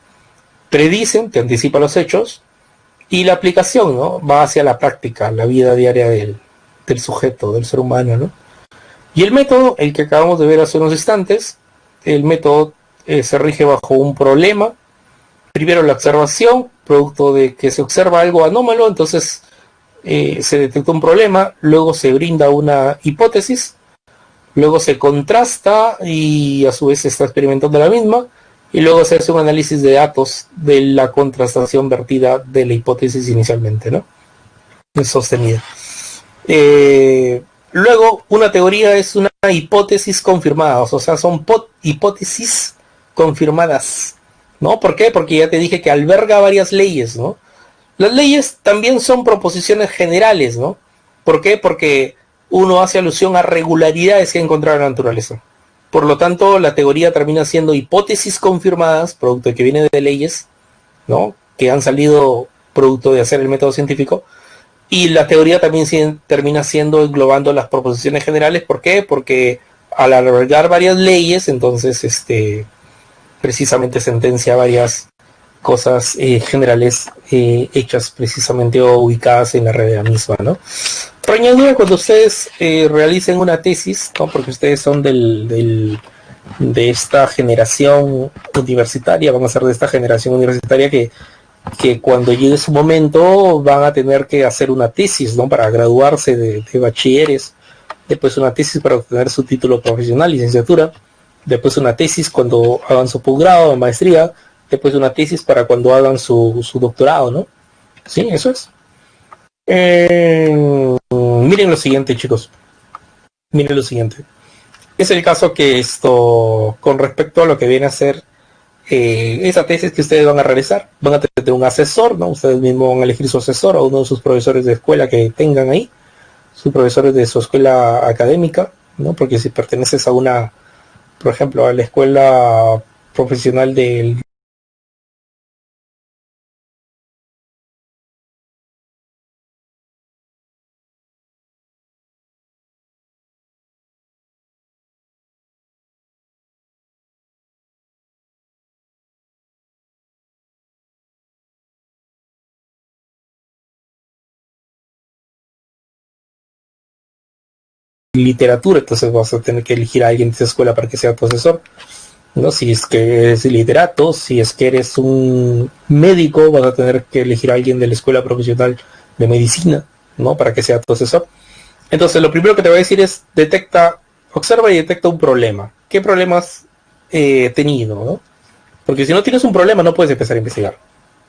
Speaker 1: Predicen, te anticipa los hechos, y la aplicación, ¿no? Va hacia la práctica, la vida diaria del sujeto, del ser humano, ¿no? Y el método, el que acabamos de ver hace unos instantes, el método se rige bajo un problema. Primero la observación, producto de que se observa algo anómalo, entonces se detecta un problema, luego se brinda una hipótesis, luego se contrasta y a su vez se está experimentando la misma, y luego se hace un análisis de datos de la contrastación vertida de la hipótesis inicialmente, ¿no? Sostenida. Luego, una teoría es una hipótesis confirmada, o sea, son hipótesis confirmadas, ¿no? ¿Por qué? Porque ya te dije que alberga varias leyes, ¿no? Las leyes también son proposiciones generales, ¿no? ¿Por qué? Porque uno hace alusión a regularidades que ha encontrado en la naturaleza. Por lo tanto, la teoría termina siendo hipótesis confirmadas, producto de que viene de leyes, ¿no? Que han salido producto de hacer el método científico. Y la teoría también termina siendo englobando las proposiciones generales. ¿Por qué? Porque al albergar varias leyes, entonces precisamente sentencia varias cosas generales hechas precisamente o ubicadas en la realidad misma, ¿no? Por añadidura, cuando ustedes realicen una tesis, ¿no? Porque ustedes son de esta generación universitaria, van a ser de esta generación universitaria que cuando llegue su momento van a tener que hacer una tesis, ¿no? Para graduarse de bachilleres, después una tesis para obtener su título profesional, licenciatura, después una tesis cuando hagan su posgrado, maestría, después una tesis para cuando hagan su doctorado, ¿no? Sí, eso es. Miren lo siguiente, chicos. Miren lo siguiente. Es el caso que con respecto a lo que viene a ser esa tesis que ustedes van a realizar, van a tener un asesor, ¿no? Ustedes mismos van a elegir su asesor o uno de sus profesores de escuela que tengan ahí, sus profesores de su escuela académica, ¿no? Porque si perteneces a por ejemplo, a la escuela profesional del literatura, entonces vas a tener que elegir a alguien de esa escuela para que sea tu asesor, ¿no? Si es que eres literato, si es que eres un médico, vas a tener que elegir a alguien de la escuela profesional de medicina, ¿no? Para que sea tu asesor. Entonces, lo primero que te voy a decir es observa y detecta un problema. ¿Qué problemas he tenido, no? Porque si no tienes un problema, no puedes empezar a investigar.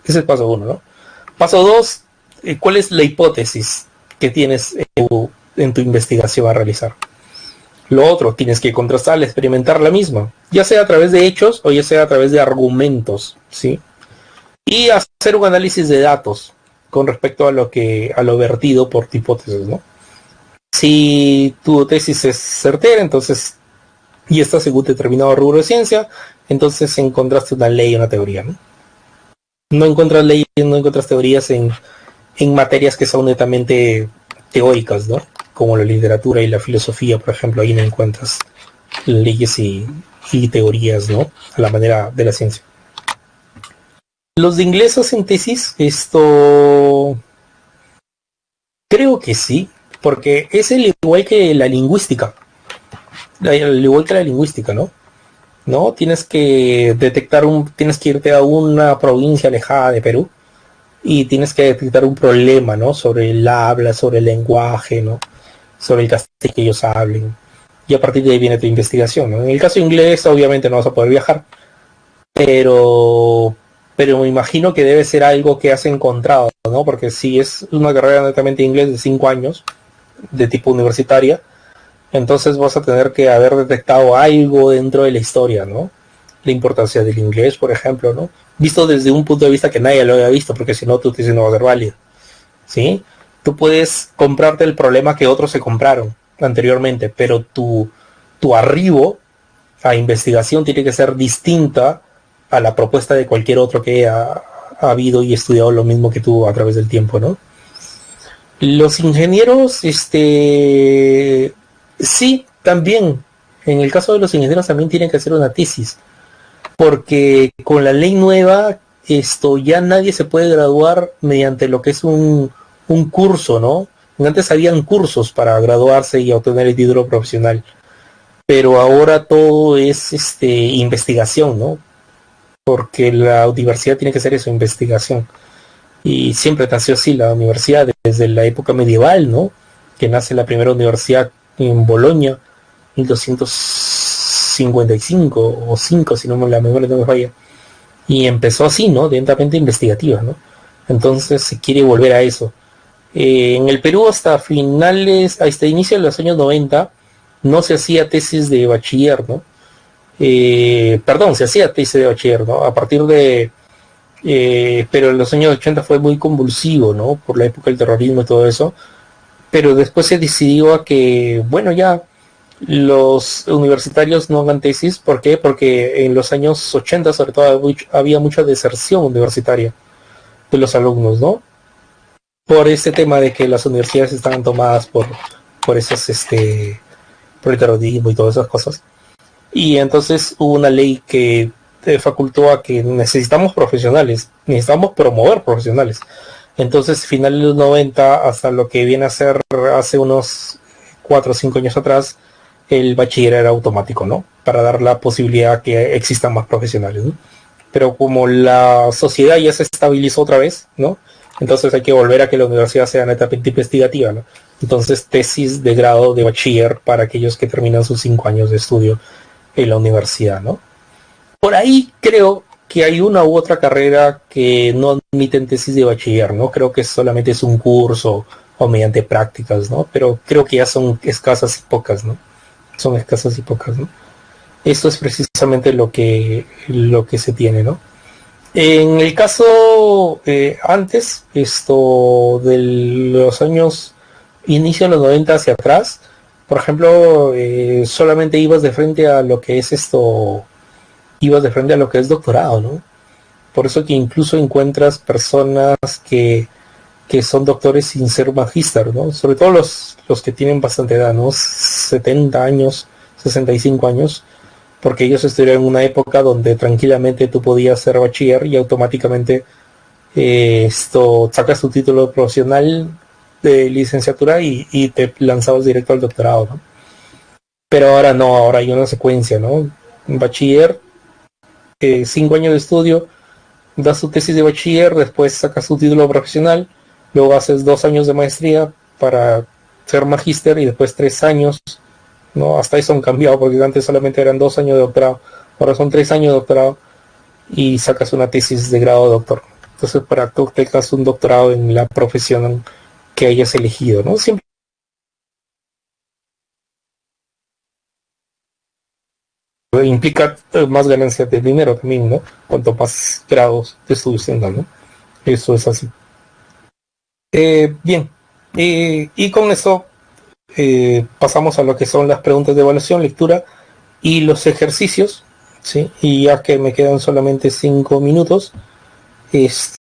Speaker 1: Ese es el paso uno, ¿no? Paso dos, ¿cuál es la hipótesis que tienes en tu investigación a realizar? Lo otro, tienes que contrastar, experimentar la misma, ya sea a través de hechos o ya sea a través de argumentos, ¿sí? Y hacer un análisis de datos con respecto a lo vertido por tu hipótesis, ¿no? Si tu tesis es certera, entonces, y está según determinado rubro de ciencia, entonces encontraste una ley o una teoría, ¿no? No encuentras leyes, no encuentras teorías en materias que son netamente teóricas, ¿no? Como la literatura y la filosofía, por ejemplo, ahí no encuentras leyes y teorías, ¿no? A la manera de la ciencia. Los de inglés hacen tesis, esto creo que sí, porque es el igual que la lingüística, al igual que la lingüística, ¿no? ¿No? Tienes que tienes que irte a una provincia alejada de Perú y tienes que detectar un problema, ¿no? Sobre el habla, sobre el lenguaje, ¿no? Sobre el castellano que ellos hablen. Y a partir de ahí viene tu investigación, ¿no? En el caso inglés, obviamente no vas a poder viajar, pero me imagino que debe ser algo que has encontrado, ¿no? Porque si es una carrera netamente de inglés de 5 años, de tipo universitaria, entonces vas a tener que haber detectado algo dentro de la historia, ¿no? La importancia del inglés, por ejemplo, ¿no? Visto desde un punto de vista que nadie lo había visto, porque si no, tu tesis no va a ser válida, ¿sí? Tú puedes comprarte el problema que otros se compraron anteriormente, pero tu arribo a investigación tiene que ser distinta a la propuesta de cualquier otro que ha habido y estudiado lo mismo que tú a través del tiempo, ¿no? Los ingenieros, sí, también. En el caso de los ingenieros también tienen que hacer una tesis, porque con la ley nueva, ya nadie se puede graduar mediante lo que es un curso, ¿no? Antes habían cursos para graduarse y obtener el título profesional, pero ahora todo es investigación, ¿no? Porque la universidad tiene que ser eso, investigación. Y siempre nació así la universidad, desde la época medieval, ¿no? Que nace la primera universidad en Bolonia, 1255 o 5, si no me la memoria no me falla. Y empezó así, ¿no? Dentamente investigativa, ¿no? Entonces se quiere volver a eso. En el Perú hasta inicio de los años 90 no se hacía tesis de bachiller, ¿no? Perdón, se hacía tesis de bachiller, ¿no? A partir de pero en los años 80 fue muy convulsivo, ¿no? Por la época del terrorismo y todo eso. Pero después se decidió a que, bueno, ya los universitarios no hagan tesis. ¿Por qué? Porque en los años 80 sobre todo había mucha deserción universitaria de los alumnos, ¿no? Por este tema de que las universidades estaban tomadas por esos, por el terrorismo y todas esas cosas. Y entonces hubo una ley que facultó a que necesitamos profesionales, necesitamos promover profesionales. Entonces, finales de los 90 hasta lo que viene a ser hace unos 4 o 5 años atrás, el bachiller era automático, ¿no? Para dar la posibilidad que existan más profesionales, ¿no? Pero como la sociedad ya se estabilizó otra vez, ¿no? Entonces hay que volver a que la universidad sea netamente investigativa, ¿no? Entonces, tesis de grado de bachiller para aquellos que terminan sus 5 años de estudio en la universidad, ¿no? Por ahí creo que hay una u otra carrera que no admiten tesis de bachiller, ¿no? Creo que solamente es un curso o mediante prácticas, ¿no? Pero creo que ya son escasas y pocas, ¿no? Son escasas y pocas, ¿no? Esto es precisamente lo que se tiene, ¿no? En el caso antes, esto de los años, inicio de los 90 hacia atrás, por ejemplo, solamente ibas de frente a lo que es ibas de frente a lo que es doctorado, ¿no? Por eso que incluso encuentras personas que son doctores sin ser magíster, ¿no? Sobre todo los que tienen bastante edad, ¿no? 70 años, 65 años, porque ellos estudiaron en una época donde tranquilamente tú podías ser bachiller y automáticamente sacas tu título profesional de licenciatura y te lanzabas directo al doctorado, ¿no? Pero ahora no, ahora hay una secuencia, ¿no? Bachiller, 5 años de estudio, das tu tesis de bachiller, después sacas tu título profesional, luego haces 2 años de maestría para ser magíster y después 3 años, ¿no? Hasta eso han cambiado porque antes solamente eran 2 años de doctorado, ahora son 3 años de doctorado y sacas una tesis de grado de doctor. Entonces para que tú tengas un doctorado en la profesión que hayas elegido, ¿no? Siempre implica más ganancias de dinero también, ¿no? Cuanto más grados de estudios tengan, ¿no? Eso es así. Bien, y con eso pasamos a lo que son las preguntas de evaluación, lectura y los ejercicios, ¿sí? Y ya que me quedan solamente 5 minutos,